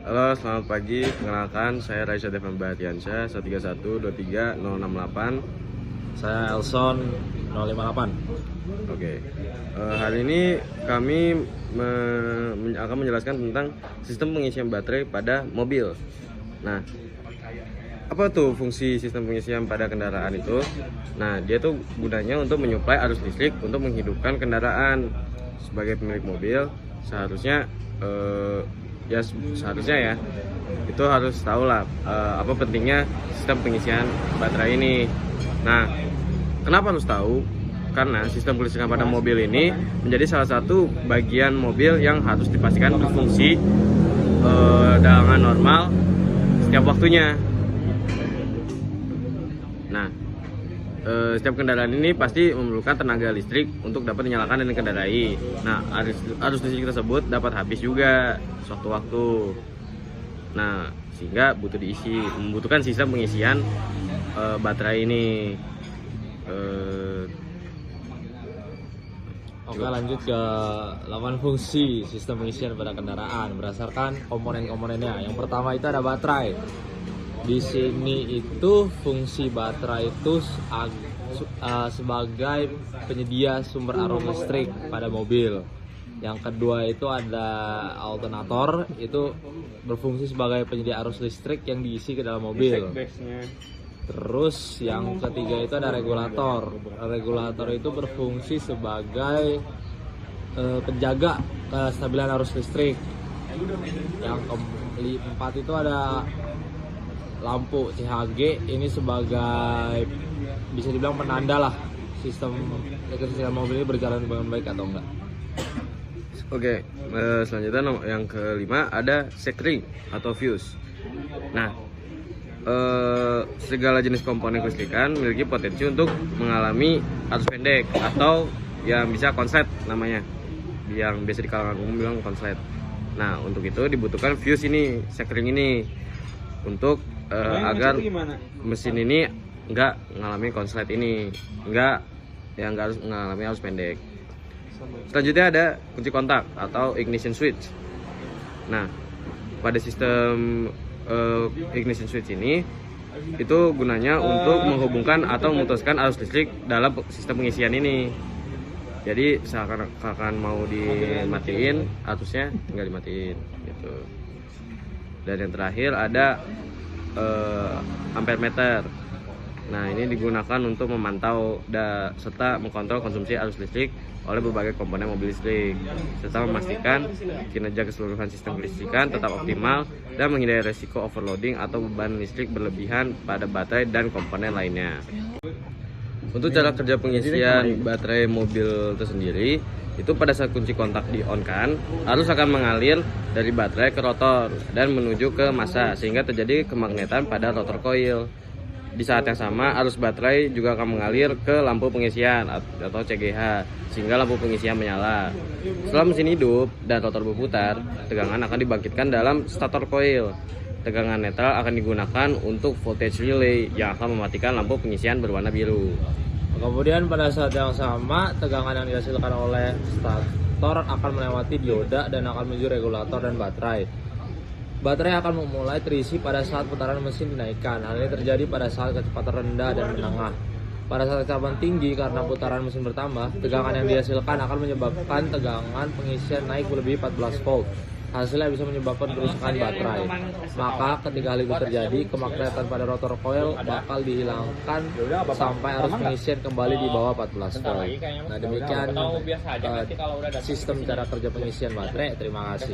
Halo, selamat pagi. Perkenalkan, saya Raisa Devan Bahtiansyah, 131230668. Saya Elson 058. Oke. Hari ini kami akan menjelaskan tentang sistem pengisian baterai pada mobil. Nah, apa tuh fungsi sistem pengisian pada kendaraan itu? Nah, dia tuh gunanya untuk menyuplai arus listrik untuk menghidupkan kendaraan. Sebagai pemilik mobil, seharusnya seharusnya itu harus tahu lah apa pentingnya sistem pengisian baterai ini. Nah, kenapa harus tahu? Karena sistem kelistrikan pada mobil ini menjadi salah satu bagian mobil yang harus dipastikan berfungsi dengan normal setiap waktunya. Nah, setiap kendaraan ini pasti memerlukan tenaga listrik untuk dapat dinyalakan dan dikendarai. Nah, arus listrik tersebut dapat habis juga suatu waktu. Nah, sehingga membutuhkan sistem pengisian baterai ini. Oke, lanjut ke 8 fungsi sistem pengisian pada kendaraan berdasarkan komponen-komponennya. Yang pertama itu ada baterai. Di sini itu fungsi baterai itu sebagai penyedia sumber arus listrik pada mobil. Yang kedua itu ada alternator, itu berfungsi sebagai penyedia arus listrik yang diisi ke dalam mobil. Terus yang ketiga itu ada regulator. Regulator itu berfungsi sebagai penjaga kestabilan arus listrik. Yang keempat itu ada lampu CHG, ini sebagai bisa dibilang penanda lah sistem kelistrikan mobil ini berjalan dengan baik atau enggak. Oke, selanjutnya yang kelima ada sekring atau fuse. Nah, segala jenis komponen kelistrikan memiliki potensi untuk mengalami arus pendek atau yang bisa konslet namanya, yang biasa di kalangan umum bilang konslet. Nah, untuk itu dibutuhkan fuse ini, sekring ini, untuk agar mesin ini enggak mengalami konslet ini, enggak harus mengalami arus pendek. Selanjutnya ada kunci kontak atau ignition switch. Nah, pada sistem ignition switch ini itu gunanya untuk menghubungkan atau memutuskan arus listrik dalam sistem pengisian ini. Jadi seakan mau dimatiin, arusnya tinggal dimatiin gitu. Dan yang terakhir ada ampere meter. Nah, ini digunakan untuk memantau serta mengkontrol konsumsi arus listrik oleh berbagai komponen mobil listrik, serta memastikan kinerja keseluruhan sistem kelistrikan tetap optimal dan menghindari resiko overloading atau beban listrik berlebihan pada baterai dan komponen lainnya. Untuk cara kerja pengisian baterai mobil itu sendiri, itu pada saat kunci kontak di-on-kan, arus akan mengalir dari baterai ke rotor dan menuju ke massa sehingga terjadi kemagnetan pada rotor coil. Di saat yang sama, arus baterai juga akan mengalir ke lampu pengisian atau CGH sehingga lampu pengisian menyala. Setelah mesin hidup dan rotor berputar, tegangan akan dibangkitkan dalam stator coil. Tegangan netral akan digunakan untuk voltage relay yang akan mematikan lampu pengisian berwarna biru. Kemudian pada saat yang sama, tegangan yang dihasilkan oleh stator akan melewati dioda dan akan menuju regulator dan baterai. Baterai akan memulai terisi pada saat putaran mesin dinaikkan. Hal ini terjadi pada saat kecepatan rendah dan menengah. Pada saat kecepatan tinggi karena putaran mesin bertambah, tegangan yang dihasilkan akan menyebabkan tegangan pengisian naik melebihi 14 volt. Hasilnya bisa menyebabkan kerusakan baterai. Maka ketika hal itu terjadi, kemagnetan pada rotor coil bakal dihilangkan sampai arus pengisian kembali di bawah 14 volt. Nah, demikian sistem cara kerja pengisian baterai. Terima kasih.